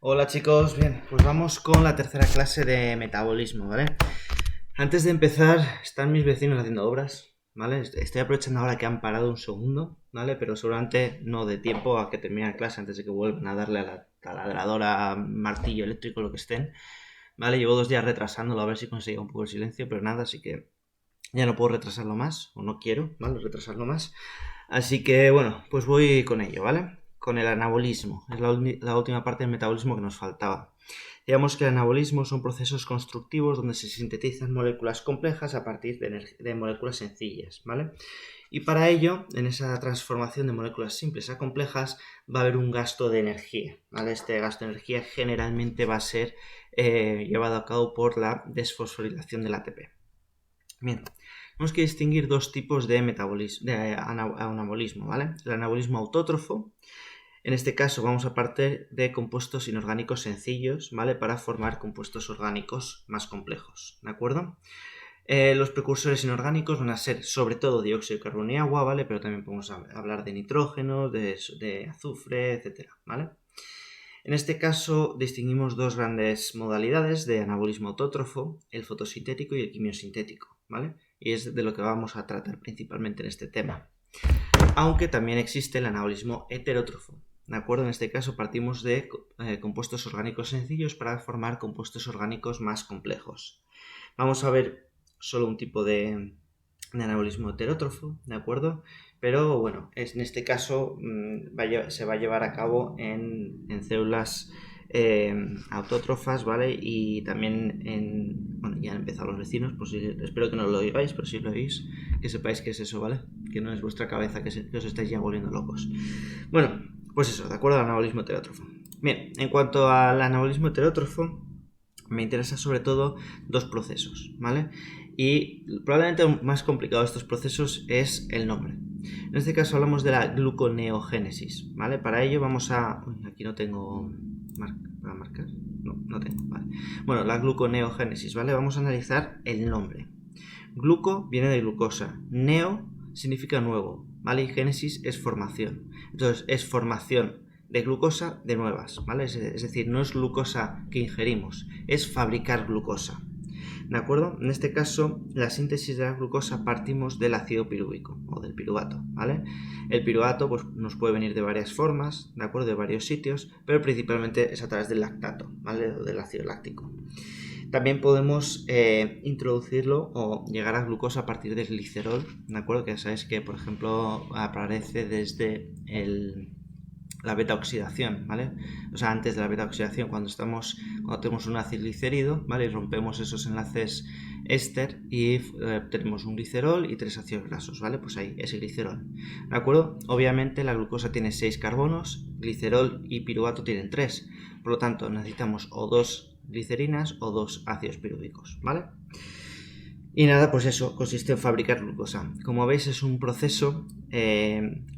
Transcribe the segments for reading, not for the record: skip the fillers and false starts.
Hola chicos, bien, pues vamos con la tercera clase de metabolismo, ¿vale? Antes de empezar, están mis vecinos haciendo obras, ¿vale? Estoy aprovechando ahora que han parado un segundo, ¿vale? Pero seguramente no dé tiempo a que termine la clase antes de que vuelvan a darle a la taladradora, martillo eléctrico, lo que estén, ¿vale? Llevo 2 días retrasándolo a ver si conseguía un poco el silencio, pero nada, así que ya no puedo retrasarlo más, o no quiero, ¿vale? Retrasarlo más. Así que bueno, pues voy con ello, ¿vale? Con el anabolismo. Es la última parte del metabolismo que nos faltaba. Digamos que el anabolismo son procesos constructivos donde se sintetizan moléculas complejas a partir de moléculas sencillas, ¿vale? Y para ello, en esa transformación de moléculas simples a complejas, va a haber un gasto de energía, ¿vale? Este gasto de energía generalmente va a ser llevado a cabo por la desfosforilación del ATP. Bien, tenemos que distinguir dos tipos de anabolismo, ¿vale? El anabolismo autótrofo. En este caso vamos a partir de compuestos inorgánicos sencillos, ¿vale? Para formar compuestos orgánicos más complejos, ¿de acuerdo? Los precursores inorgánicos van a ser sobre todo dióxido de carbono y agua, ¿vale? Pero también podemos hablar de nitrógeno, de azufre, etcétera, ¿vale? En este caso distinguimos dos grandes modalidades de anabolismo autótrofo, el fotosintético y el quimiosintético, ¿vale? Y es de lo que vamos a tratar principalmente en este tema. Aunque también existe el anabolismo heterótrofo, ¿de acuerdo? En este caso partimos de compuestos orgánicos sencillos para formar compuestos orgánicos más complejos. Vamos a ver solo un tipo de anabolismo heterótrofo, ¿de acuerdo? Pero bueno, en este caso se va a llevar a cabo en células autótrofas, ¿vale? Y también en... Bueno, ya han empezado los vecinos, pues espero que no lo oigáis, pero si lo oís, que sepáis qué es eso, ¿vale? Que no es vuestra cabeza, que os estáis ya volviendo locos. Bueno, pues eso, ¿de acuerdo? Al anabolismo heterótrofo. Bien, en cuanto al anabolismo heterótrofo, me interesa sobre todo dos procesos, ¿vale? Y probablemente el más complicado de estos procesos es el nombre. En este caso hablamos de la gluconeogénesis, ¿vale? Para ello vamos a... Uy, aquí no tengo... ¿Para marcar? No tengo, vale. Bueno, la gluconeogénesis, ¿vale? Vamos a analizar el nombre. Gluco viene de glucosa. Neo significa nuevo, ¿vale? Y génesis es formación. Entonces, es formación de glucosa de nuevas, ¿vale? Es decir, no es glucosa que ingerimos, es fabricar glucosa. ¿De acuerdo? En este caso, la síntesis de la glucosa partimos del ácido pirúvico o del piruvato, ¿vale? El piruvato pues, nos puede venir de varias formas, ¿de acuerdo? De varios sitios, pero principalmente es a través del lactato, ¿vale? O del ácido láctico. También podemos introducirlo o llegar a glucosa a partir del glicerol, ¿de acuerdo? Que ya sabéis que, por ejemplo, aparece desde la beta oxidación, ¿vale? O sea, antes de la beta oxidación, cuando tenemos un ácido glicérido, ¿vale? Y rompemos esos enlaces éster y tenemos un glicerol y 3 ácidos grasos, ¿vale? Pues ahí, ese glicerol, ¿de acuerdo? Obviamente la glucosa tiene 6 carbonos, glicerol y piruvato tienen 3, por lo tanto necesitamos o 2 glicerinas o 2 ácidos pirúvicos, ¿vale? Y nada, pues eso, consiste en fabricar glucosa. Como veis es un proceso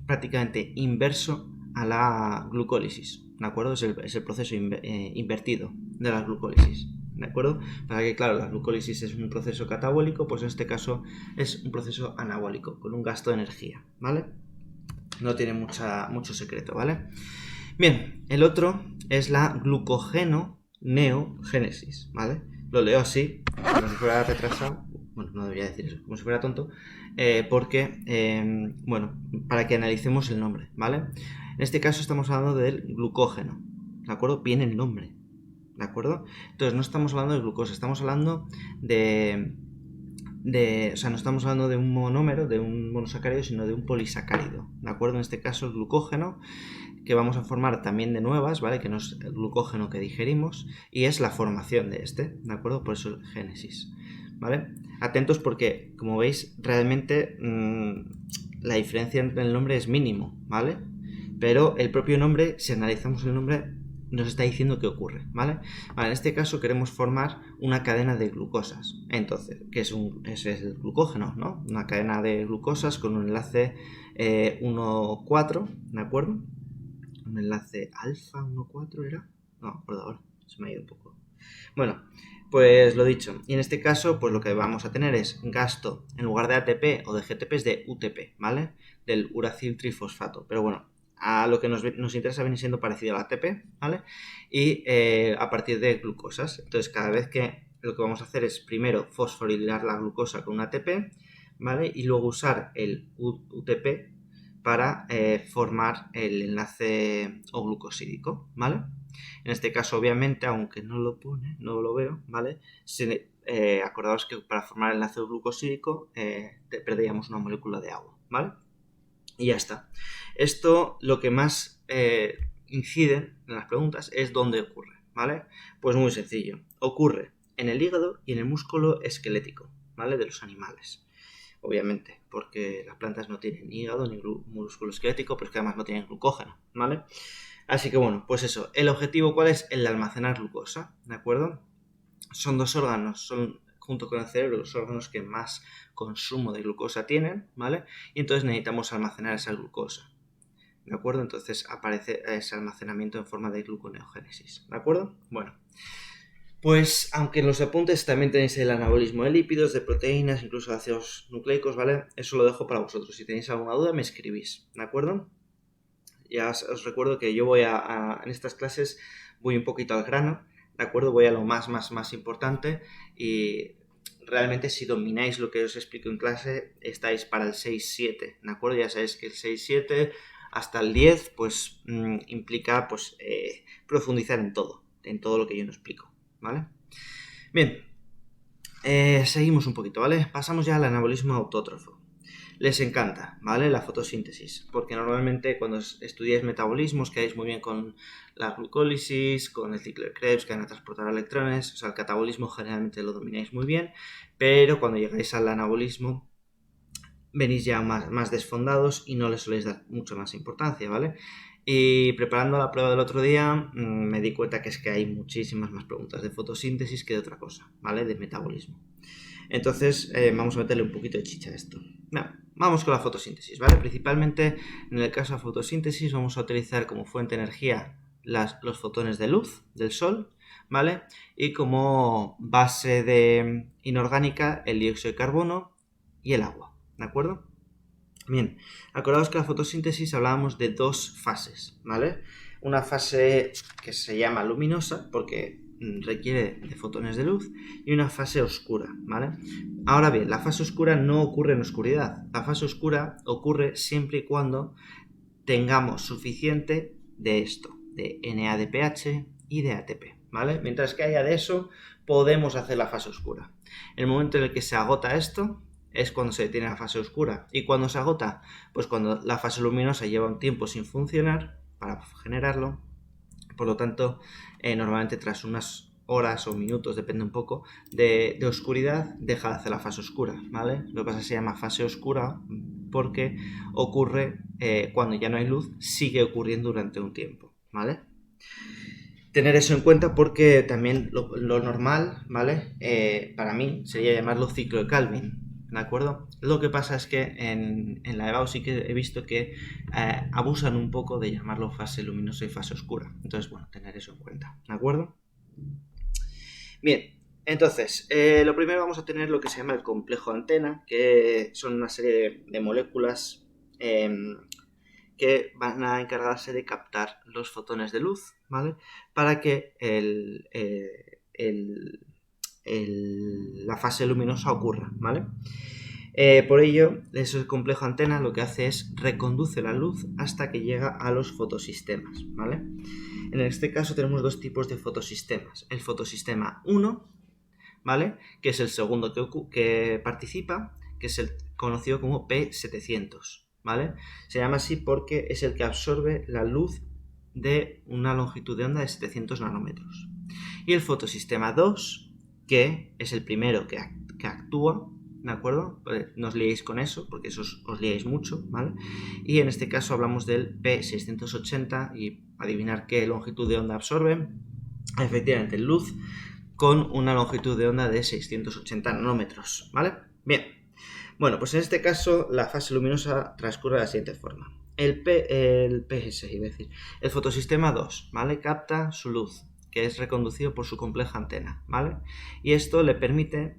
prácticamente inverso a la glucólisis, ¿de acuerdo? Es el proceso invertido de la glucólisis, ¿de acuerdo? Para que, claro, la glucólisis es un proceso catabólico, pues en este caso es un proceso anabólico, con un gasto de energía, ¿vale? No tiene mucho secreto, ¿vale? Bien, el otro es la glucogeno-neogénesis, ¿vale? Lo leo así, como si fuera retrasado. Bueno, no debería decir eso, como si fuera tonto, porque, bueno, para que analicemos el nombre, ¿vale? En este caso estamos hablando del glucógeno, ¿de acuerdo? Viene el nombre, ¿de acuerdo? Entonces no estamos hablando de glucosa, estamos hablando o sea, no estamos hablando de un monómero, de un monosacárido, sino de un polisacárido, ¿de acuerdo? En este caso el glucógeno, que vamos a formar también de nuevas, ¿vale? Que no es el glucógeno que digerimos, y es la formación de este, ¿de acuerdo? Por eso el génesis, ¿vale? Atentos porque, como veis, realmente la diferencia entre el nombre es mínimo, ¿vale? Pero el propio nombre, si analizamos el nombre, nos está diciendo qué ocurre, ¿vale? Vale, en este caso queremos formar una cadena de glucosas. Entonces, ¿qué es ese es el glucógeno, ¿no? Una cadena de glucosas con un enlace 1,4, ¿de acuerdo? Un enlace alfa 1,4 era. No me acuerdo ahora, se me ha ido un poco. Bueno, pues lo dicho. Y en este caso, pues lo que vamos a tener es gasto, en lugar de ATP o de GTP, es de UTP, ¿vale? Del uracil trifosfato. Pero bueno, a lo que nos interesa viene siendo parecido al ATP, ¿vale? Y a partir de glucosas. Entonces, cada vez que lo que vamos a hacer es primero fosforilar la glucosa con un ATP, ¿vale? Y luego usar el UTP para formar el enlace O-glucosídico, ¿vale? En este caso, obviamente, aunque no lo pone, no lo veo, ¿vale? Acordaos que para formar el enlace glucosídico perderíamos una molécula de agua, ¿vale? Y ya está. Esto lo que más incide en las preguntas es dónde ocurre, ¿vale? Pues muy sencillo. Ocurre en el hígado y en el músculo esquelético, ¿vale? De los animales. Obviamente, porque las plantas no tienen ni hígado ni músculo esquelético, pero es que además no tienen glucógeno, ¿vale? Así que bueno, pues eso. ¿El objetivo cuál es? El de almacenar glucosa, ¿de acuerdo? Son dos órganos, son junto con el cerebro los órganos que más consumo de glucosa tienen, ¿vale? Y entonces necesitamos almacenar esa glucosa, ¿de acuerdo? Entonces aparece ese almacenamiento en forma de gluconeogénesis, ¿de acuerdo? Bueno, pues aunque en los apuntes también tenéis el anabolismo de lípidos, de proteínas, incluso de ácidos nucleicos, ¿vale? Eso lo dejo para vosotros. Si tenéis alguna duda me escribís, ¿de acuerdo? Ya os recuerdo que yo voy en estas clases voy un poquito al grano, ¿de acuerdo? Voy a lo más importante y realmente si domináis lo que os explico en clase estáis para el 6-7, ¿de acuerdo? Ya sabéis que el 6-7 hasta el 10 pues implica pues profundizar en todo lo que yo no explico, ¿vale? Bien, seguimos un poquito, ¿vale? Pasamos ya al anabolismo autótrofo. Les encanta, ¿vale? La fotosíntesis, porque normalmente cuando estudiáis metabolismos quedáis muy bien con la glucólisis, con el ciclo de Krebs, que van a transportar electrones, o sea, el catabolismo generalmente lo domináis muy bien, pero cuando llegáis al anabolismo venís ya más desfondados y no le soléis dar mucha más importancia, ¿vale? Y preparando la prueba del otro día me di cuenta que es que hay muchísimas más preguntas de fotosíntesis que de otra cosa, ¿vale? De metabolismo. Entonces vamos a meterle un poquito de chicha a esto. Vamos con la fotosíntesis, ¿vale? Principalmente en el caso de fotosíntesis vamos a utilizar como fuente de energía los fotones de luz del sol, ¿vale? Y como base inorgánica el dióxido de carbono y el agua, ¿de acuerdo? Bien, acordaos que la fotosíntesis hablábamos de dos fases, ¿vale? Una fase que se llama luminosa porque requiere de fotones de luz y una fase oscura, ¿vale? Ahora bien, la fase oscura no ocurre en oscuridad. La fase oscura ocurre siempre y cuando tengamos suficiente de esto, de NADPH y de ATP, ¿vale? Mientras que haya de eso, podemos hacer la fase oscura. El momento en el que se agota esto es cuando se detiene la fase oscura. ¿Y cuando se agota? Pues cuando la fase luminosa lleva un tiempo sin funcionar para generarlo. Por lo tanto, normalmente tras unas horas o minutos, depende un poco, de oscuridad, deja de hacer la fase oscura, ¿vale? Lo que pasa es que se llama fase oscura porque ocurre cuando ya no hay luz, sigue ocurriendo durante un tiempo, ¿vale? Tener eso en cuenta porque también lo normal, ¿vale? Para mí sería llamarlo ciclo de Calvin, ¿de acuerdo? Lo que pasa es que en la EBAU sí que he visto que abusan un poco de llamarlo fase luminosa y fase oscura. Entonces, bueno, tener eso en cuenta, ¿de acuerdo? Bien, entonces, lo primero vamos a tener lo que se llama el complejo antena, que son una serie de moléculas que van a encargarse de captar los fotones de luz, ¿vale? Para que la fase luminosa ocurra, ¿vale? Por ello, ese complejo antena lo que hace es reconduce la luz hasta que llega a los fotosistemas, ¿vale? En este caso tenemos dos tipos de fotosistemas. El fotosistema 1, ¿vale? Que es el segundo que participa, que es el conocido como P700, ¿vale? Se llama así porque es el que absorbe la luz de una longitud de onda de 700 nanómetros. Y el fotosistema 2, que es el primero que actúa, ¿de acuerdo? No os liéis con eso, porque eso os liáis mucho, ¿vale? Y en este caso hablamos del P680 y adivinar qué longitud de onda absorbe. Efectivamente, luz con una longitud de onda de 680 nanómetros, ¿vale? Bien, bueno, pues en este caso la fase luminosa transcurre de la siguiente forma. El fotosistema 2, ¿vale? Capta su luz, que es reconducido por su compleja antena, ¿vale? Y esto le permite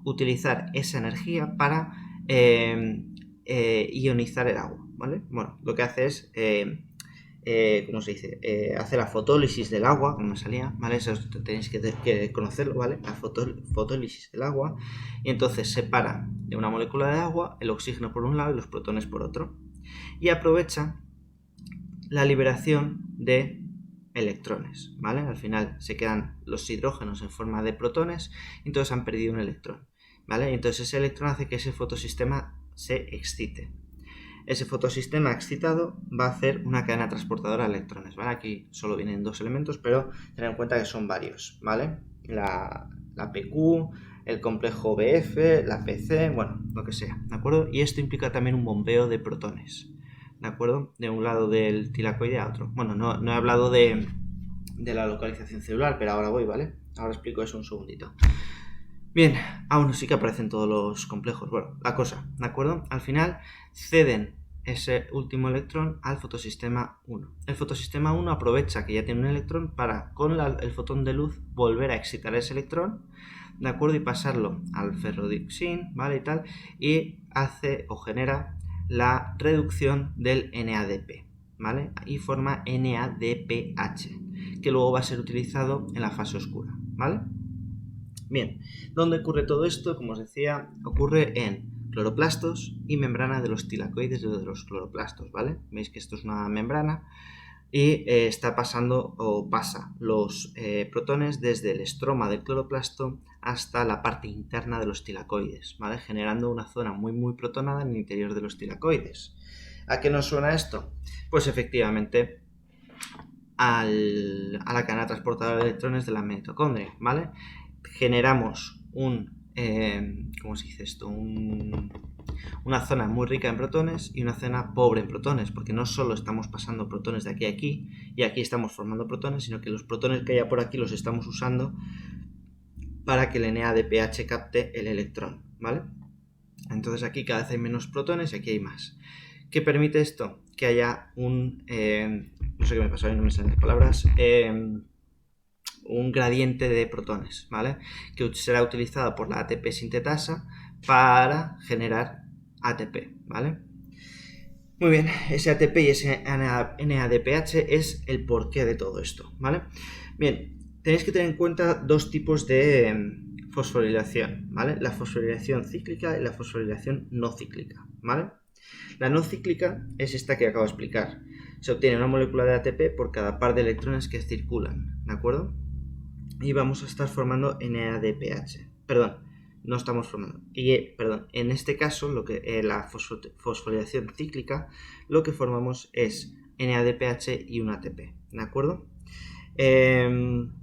utilizar esa energía para ionizar el agua, ¿vale? Bueno, lo que hace es ¿cómo se dice? Hace la fotólisis del agua, como me salía, ¿vale? Eso tenéis que conocerlo, ¿vale? La fotólisis del agua, y entonces separa de una molécula de agua el oxígeno por un lado y los protones por otro, y aprovecha la liberación de electrones, ¿vale? Al final se quedan los hidrógenos en forma de protones y entonces han perdido un electrón, ¿vale? Y entonces ese electrón hace que ese fotosistema se excite. Ese fotosistema excitado va a hacer una cadena transportadora de electrones, ¿vale? Aquí solo vienen dos elementos, pero tened en cuenta que son varios, ¿vale? La PQ, el complejo BF, la PC, bueno, lo que sea, ¿de acuerdo? Y esto implica también un bombeo de protones, ¿de acuerdo? De un lado del tilacoide a otro. Bueno, no he hablado de la localización celular, pero ahora voy, ¿vale? Ahora explico eso un segundito. Bien, aún sí que aparecen todos los complejos. Bueno, la cosa, ¿de acuerdo? Al final ceden ese último electrón al fotosistema 1. El fotosistema 1 aprovecha que ya tiene un electrón para, con el fotón de luz, volver a excitar ese electrón, ¿de acuerdo? Y pasarlo al ferrodioxin, ¿vale? Y tal, y hace o genera la reducción del NADP, ¿vale? Y forma NADPH, que luego va a ser utilizado en la fase oscura, ¿vale? Bien, ¿dónde ocurre todo esto? Como os decía, ocurre en cloroplastos y membrana de los tilacoides de los cloroplastos, ¿vale? Veis que esto es una membrana y está pasando o pasa los protones desde el estroma del cloroplasto hasta la parte interna de los tilacoides, ¿vale? Generando una zona muy protonada en el interior de los tilacoides. ¿A qué nos suena esto? Pues efectivamente a la cadena transportadora de electrones de la mitocondria, ¿vale? Generamos ¿cómo se dice esto? Una zona muy rica en protones y una zona pobre en protones, porque no solo estamos pasando protones de aquí a aquí y aquí estamos formando protones, sino que los protones que haya por aquí los estamos usando para que el NADPH capte el electrón, ¿vale? Entonces aquí cada vez hay menos protones y aquí hay más. ¿Qué permite esto? Que haya no sé qué me pasó ahí, no me salen las palabras, un gradiente de protones, ¿vale? Que será utilizado por la ATP sintetasa para generar ATP, ¿vale? Muy bien, ese ATP y ese NADPH es el porqué de todo esto, ¿vale? Bien, tenéis que tener en cuenta dos tipos de fosforilación, ¿vale? La fosforilación cíclica y la fosforilación no cíclica, ¿vale? La no cíclica es esta que acabo de explicar. Se obtiene una molécula de ATP por cada par de electrones que circulan, ¿de acuerdo? Y vamos a estar formando NADPH. Perdón, no estamos formando. En este caso, la fosforilación cíclica, lo que formamos es NADPH y un ATP, ¿de acuerdo? Un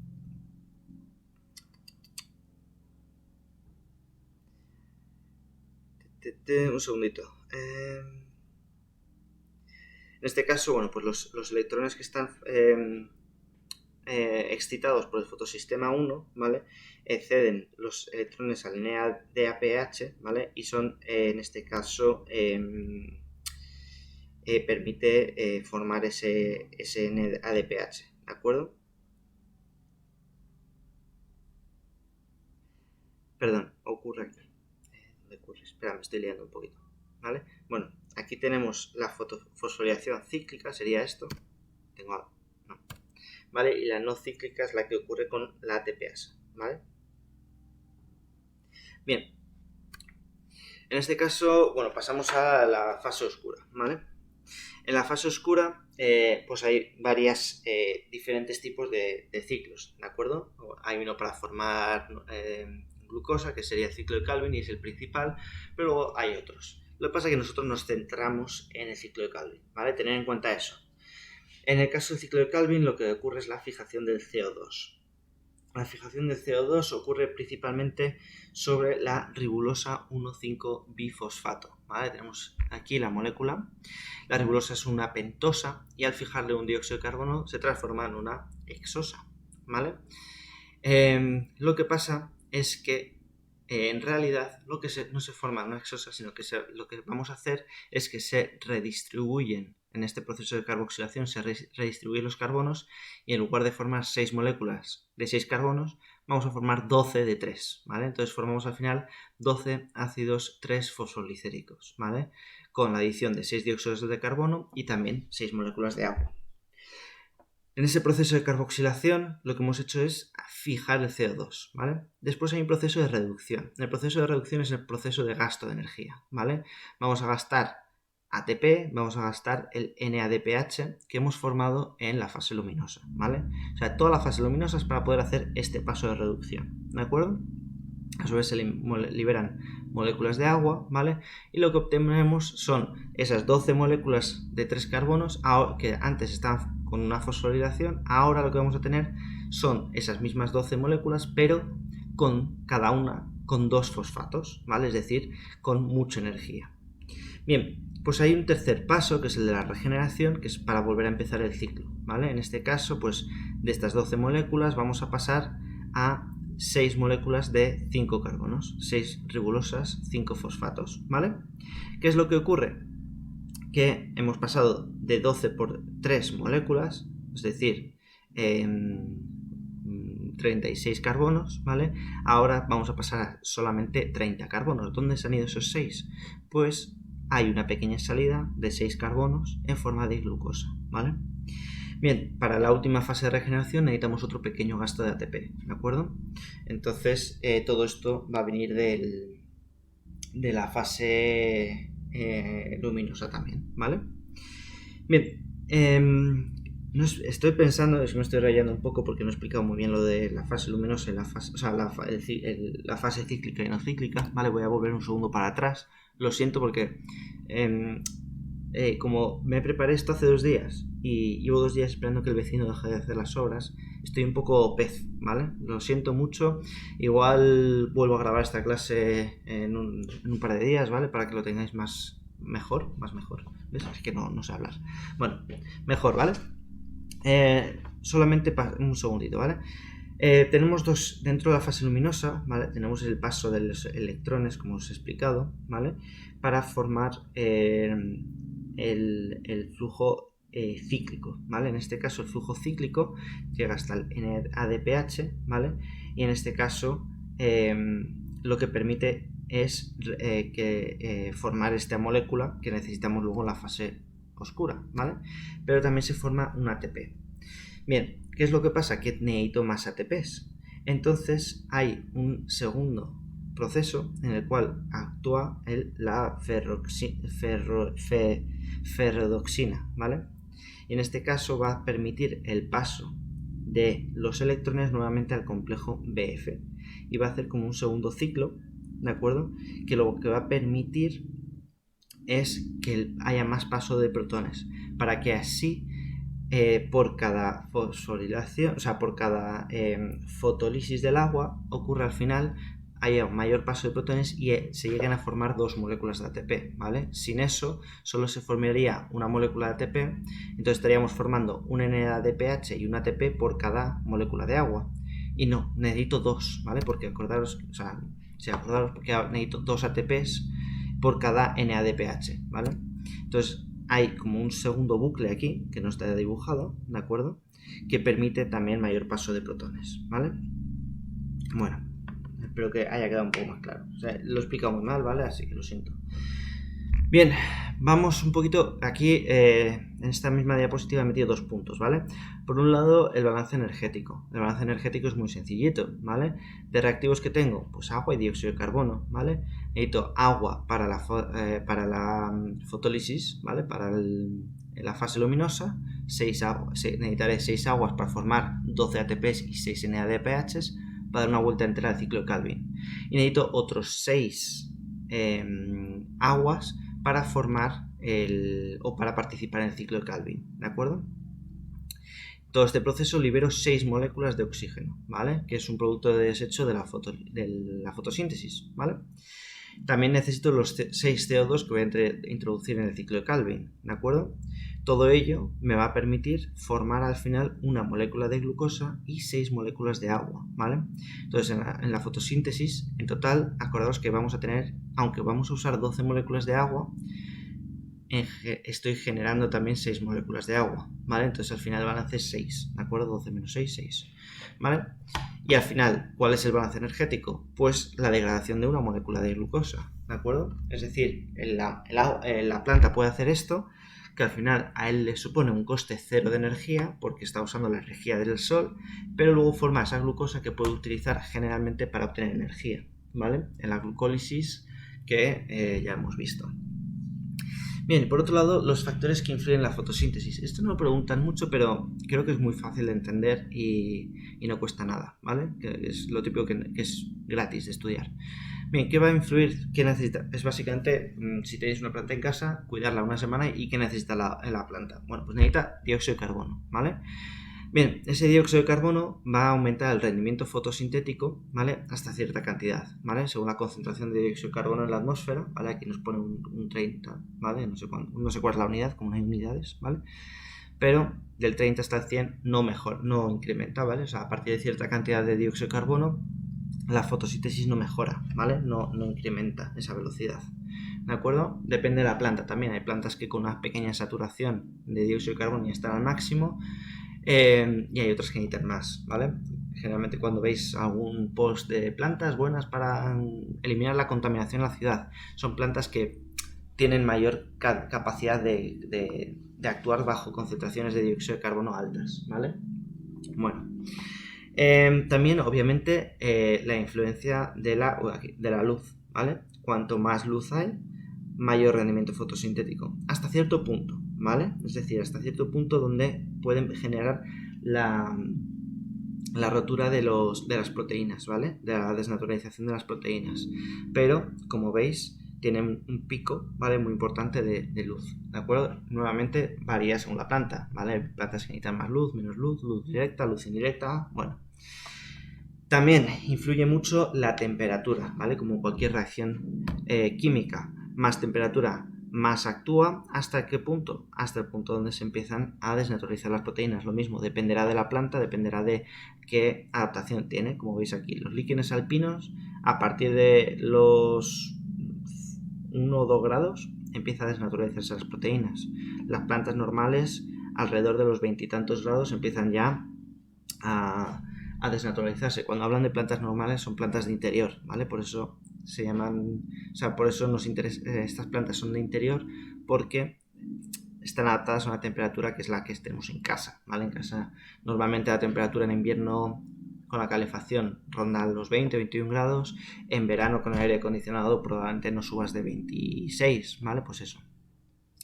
segundito. En este caso, bueno, pues los electrones que están excitados por el fotosistema 1, ¿vale? Ceden los electrones al NADPH, ¿vale? Y son, en este caso, permite formar ese NADPH, ¿de acuerdo? Perdón, ocurre aquí. ¿Dónde ocurre? Espera, me estoy liando un poquito, ¿vale? Bueno, aquí tenemos la fosforilación cíclica, sería esto. Tengo algo, no. ¿Vale? Y la no cíclica es la que ocurre con la ATPasa, ¿vale? Bien. En este caso, bueno, pasamos a la fase oscura, ¿vale? En la fase oscura, pues hay varias diferentes tipos de ciclos, ¿de acuerdo? Hay uno para formar glucosa, que sería el ciclo de Calvin y es el principal, pero luego hay otros. Lo que pasa es que nosotros nos centramos en el ciclo de Calvin, ¿vale? Tener en cuenta eso. En el caso del ciclo de Calvin, lo que ocurre es la fijación del CO2. La fijación del CO2 ocurre principalmente sobre la ribulosa 1,5-bifosfato, ¿vale? Tenemos aquí la molécula. La ribulosa es una pentosa y al fijarle un dióxido de carbono se transforma en una hexosa, ¿vale? Lo que pasa es que en realidad no se forma una hexosa, sino que lo que vamos a hacer es que se redistribuyen en este proceso de carboxilación, se redistribuyen los carbonos y en lugar de formar 6 moléculas de 6 carbonos, vamos a formar 12 de 3, ¿vale? Entonces formamos al final 12 ácidos 3 fosfolicéricos, ¿vale? Con la adición de 6 dióxidos de carbono y también 6 moléculas de agua. En ese proceso de carboxilación lo que hemos hecho es fijar el CO2, ¿vale? Después hay un proceso de reducción. El proceso de reducción es el proceso de gasto de energía, ¿vale? Vamos a gastar ATP, vamos a gastar el NADPH que hemos formado en la fase luminosa, ¿vale? O sea, toda la fase luminosa es para poder hacer este paso de reducción, ¿de acuerdo? A su vez se liberan moléculas de agua, ¿vale? Y lo que obtenemos son esas 12 moléculas de 3 carbonos que antes estaban con una fosforilación. Ahora lo que vamos a tener son esas mismas 12 moléculas, pero con cada una con 2 fosfatos, ¿vale? Es decir, con mucha energía. Bien, pues hay un tercer paso, que es el de la regeneración, que es para volver a empezar el ciclo, ¿vale? En este caso, pues de estas 12 moléculas vamos a pasar a 6 moléculas de 5 carbonos, 6 ribulosas, 5 fosfatos, ¿vale? ¿Qué es lo que ocurre? Que hemos pasado de 12 por 3 moléculas, es decir, 36 carbonos, ¿vale? Ahora vamos a pasar a solamente 30 carbonos. ¿Dónde se han ido esos 6? Pues hay una pequeña salida de 6 carbonos en forma de glucosa, ¿vale? Bien, para la última fase de regeneración necesitamos otro pequeño gasto de ATP, ¿de acuerdo? Entonces, todo esto va a venir de la fase luminosa también, ¿vale? Bien, estoy pensando, es que me estoy rayando un poco porque no he explicado muy bien lo de la fase luminosa y la fase, o sea, la fase cíclica y no cíclica, ¿vale? Voy a volver un segundo para atrás, lo siento porque como me preparé esto hace 2 días y llevo 2 días esperando que el vecino deje de hacer las obras, estoy un poco pez, ¿vale? Lo siento mucho, igual vuelvo a grabar esta clase en un par de días, ¿vale? Para que lo tengáis más mejor. ¿Ves? Es que no sé hablar. Bueno, mejor, ¿vale? Solamente un segundito, ¿vale? Tenemos dos dentro de la fase luminosa, ¿vale? Tenemos el paso de los electrones, como os he explicado, ¿vale? Para formar el flujo cíclico, ¿vale? En este caso el flujo cíclico llega hasta el NADPH, ¿vale? Y en este caso lo que permite es formar esta molécula que necesitamos luego en la fase oscura, ¿vale? Pero también se forma un ATP. Bien, ¿qué es lo que pasa? Que necesito más ATPs. Entonces hay un segundo proceso en el cual actúa la ferredoxina, ¿vale? Y en este caso va a permitir el paso de los electrones nuevamente al complejo BF y va a hacer como un segundo ciclo, ¿de acuerdo? Que lo que va a permitir es que haya más paso de protones para que así por cada fosforilación, o sea, por cada fotólisis del agua ocurre al final haya un mayor paso de protones y se lleguen a formar 2 moléculas de ATP, ¿vale? Sin eso solo se formaría una molécula de ATP, entonces estaríamos formando un NADPH y un ATP por cada molécula de agua. Y no, necesito 2, ¿vale? Porque acordaros, porque necesito 2 ATPs por cada NADPH, ¿vale? Entonces hay como un segundo bucle aquí, que no está dibujado, ¿de acuerdo? Que permite también mayor paso de protones, ¿vale? Bueno, espero que haya quedado un poco más claro. O sea, lo he explicado muy mal, ¿vale? Así que lo siento. Bien, vamos un poquito aquí, en esta misma diapositiva he metido 2 puntos, ¿vale? Por un lado, el balance energético. El balance energético es muy sencillito, ¿vale? De reactivos que tengo, pues agua y dióxido de carbono, ¿vale? Necesito agua para la fotólisis, ¿vale? Para la fase luminosa, necesitaré 6 aguas para formar 12 ATPs y 6 NADPHs para dar una vuelta entera al ciclo de Calvin. Y necesito otros 6 aguas para formar o para participar en el ciclo de Calvin, ¿de acuerdo? Todo este proceso libero 6 moléculas de oxígeno, ¿vale? Que es un producto de desecho de la fotosíntesis, ¿vale? También necesito los 6 CO2 que voy a introducir en el ciclo de Calvin, ¿de acuerdo? Todo ello me va a permitir formar al final una molécula de glucosa y 6 moléculas de agua, ¿vale? Entonces en la fotosíntesis, en total, acordaos que vamos a tener, aunque vamos a usar 12 moléculas de agua, estoy generando también 6 moléculas de agua, ¿vale? Entonces al final el balance es 6, ¿de acuerdo? 12 menos 6, 6, ¿vale? Y al final, ¿cuál es el balance energético? Pues la degradación de una molécula de glucosa, ¿de acuerdo? Es decir, la planta puede hacer esto que al final a él le supone un coste cero de energía porque está usando la energía del sol, pero luego forma esa glucosa que puede utilizar generalmente para obtener energía, ¿vale? En la glucólisis que ya hemos visto. Bien, por otro lado, los factores que influyen en la fotosíntesis. Esto no lo preguntan mucho, pero creo que es muy fácil de entender y no cuesta nada, ¿vale? Que es lo típico que es gratis de estudiar. Bien, ¿qué va a influir? ¿Qué necesita? Es básicamente, si tenéis una planta en casa, cuidarla una semana y ¿qué necesita la planta? Bueno, pues necesita dióxido de carbono, ¿vale? Bien, ese dióxido de carbono va a aumentar el rendimiento fotosintético, ¿vale? Hasta cierta cantidad, ¿vale? Según la concentración de dióxido de carbono en la atmósfera, ¿vale? Aquí nos pone un 30, ¿vale? No sé cuál es la unidad, como no hay unidades, ¿vale? Pero del 30 hasta el 100 no mejora, no incrementa, ¿vale? O sea, a partir de cierta cantidad de dióxido de carbono, la fotosíntesis no mejora, ¿vale? No incrementa esa velocidad. ¿De acuerdo? Depende de la planta también. Hay plantas que con una pequeña saturación de dióxido de carbono ya están al máximo. Y hay otras que necesitan más, ¿vale? Generalmente cuando veis algún post de plantas buenas para eliminar la contaminación en la ciudad, son plantas que tienen mayor capacidad de actuar bajo concentraciones de dióxido de carbono altas, ¿vale? Bueno, también obviamente la influencia de la luz, ¿vale? Cuanto más luz hay, mayor rendimiento fotosintético, hasta cierto punto, ¿vale? Es decir, hasta cierto punto donde pueden generar la rotura de las proteínas, ¿vale? De la desnaturalización de las proteínas. Pero, como veis, tienen un pico, ¿vale? Muy importante de luz, ¿de acuerdo? Nuevamente varía según la planta, ¿vale? Hay plantas que necesitan más luz, menos luz, luz directa, luz indirecta, bueno. También influye mucho la temperatura, ¿vale? Como cualquier reacción química. Más temperatura, más actúa. ¿Hasta qué punto? Hasta el punto donde se empiezan a desnaturalizar las proteínas. Lo mismo, dependerá de la planta, dependerá de qué adaptación tiene. Como veis aquí, los líquenes alpinos, a partir de los 1 o 2 grados, empieza a desnaturalizarse las proteínas. Las plantas normales, alrededor de los 20 y tantos grados, empiezan ya a desnaturalizarse. Cuando hablan de plantas normales son plantas de interior, ¿vale? Por eso se llaman, o sea, por eso nos interesa, estas plantas son de interior porque están adaptadas a una temperatura que es la que estemos en casa, ¿vale? En casa normalmente la temperatura en invierno con la calefacción ronda los 20-21 grados, en verano con el aire acondicionado probablemente no subas de 26, ¿vale? Pues eso.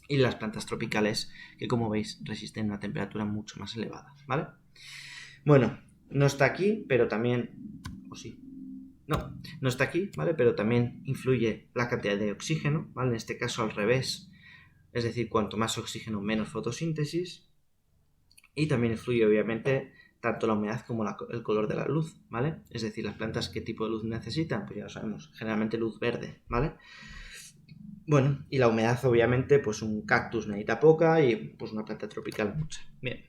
Y las plantas tropicales que, como veis, resisten a una temperatura mucho más elevada, ¿vale? Bueno, no está aquí, pero también... ¿O sí? No está aquí, ¿vale? Pero también influye la cantidad de oxígeno, ¿vale? En este caso al revés. Es decir, cuanto más oxígeno, menos fotosíntesis. Y también influye, obviamente, tanto la humedad como el color de la luz, ¿vale? Es decir, las plantas, ¿qué tipo de luz necesitan? Pues ya lo sabemos, generalmente luz verde, ¿vale? Bueno, y la humedad, obviamente, pues un cactus necesita poca y pues una planta tropical mucha. Bien.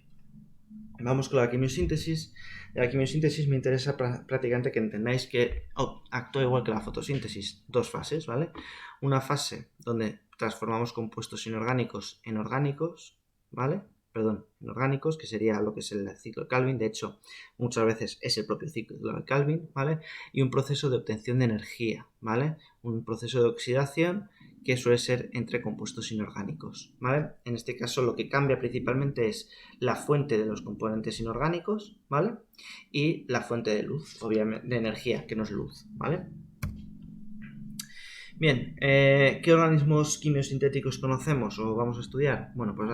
Vamos con la quimiosíntesis. De la quimiosíntesis me interesa prácticamente que entendáis que actúa igual que la fotosíntesis, dos fases, ¿vale? Una fase donde transformamos compuestos inorgánicos en orgánicos, ¿vale? Perdón, inorgánicos, que sería lo que es el ciclo de Calvin. De hecho, muchas veces es el propio ciclo de Calvin, ¿vale? Y un proceso de obtención de energía, ¿vale? Un proceso de oxidación que suele ser entre compuestos inorgánicos, ¿vale? En este caso lo que cambia principalmente es la fuente de los componentes inorgánicos, ¿vale? Y la fuente de luz, obviamente, de energía, que no es luz, ¿vale? Bien, ¿qué organismos quimiosintéticos conocemos o vamos a estudiar? Bueno, pues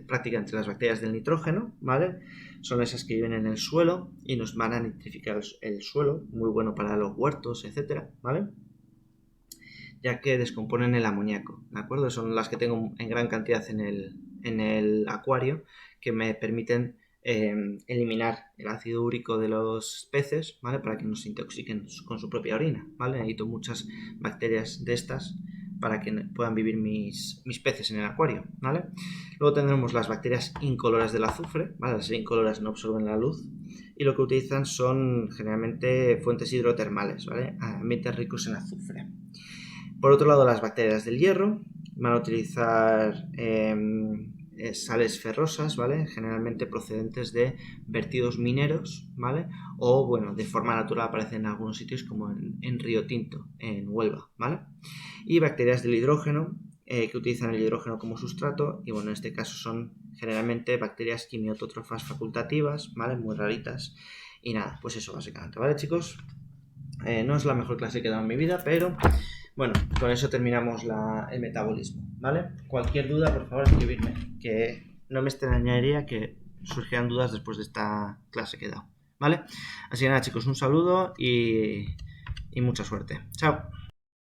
prácticamente las bacterias del nitrógeno, ¿vale? Son esas que viven en el suelo y nos van a nitrificar el suelo, muy bueno para los huertos, etcétera, ¿vale? Ya que descomponen el amoníaco, ¿de acuerdo? Son las que tengo en gran cantidad en el acuario, que me permiten eliminar el ácido úrico de los peces, ¿vale? Para que no se intoxiquen con su propia orina, ¿vale? Necesito muchas bacterias de estas para que puedan vivir mis peces en el acuario, ¿vale? Luego tendremos las bacterias incoloras del azufre, ¿vale? Las incoloras no absorben la luz y lo que utilizan son generalmente fuentes hidrotermales, ¿vale? Ambientes ricos en azufre. Por otro lado, las bacterias del hierro van a utilizar sales ferrosas, ¿vale? Generalmente procedentes de vertidos mineros, ¿vale? O, bueno, de forma natural aparecen en algunos sitios como en Río Tinto, en Huelva, ¿vale? Y bacterias del hidrógeno que utilizan el hidrógeno como sustrato y bueno, en este caso son generalmente bacterias quimiótrofas facultativas, ¿vale? Muy raritas y nada, pues eso básicamente, ¿vale, chicos? No es la mejor clase que he dado en mi vida, pero bueno, con eso terminamos el metabolismo, ¿vale? Cualquier duda, por favor, escribidme, que no me extrañaría que surgieran dudas después de esta clase que he dado, ¿vale? Así que nada, chicos, un saludo y mucha suerte. Chao.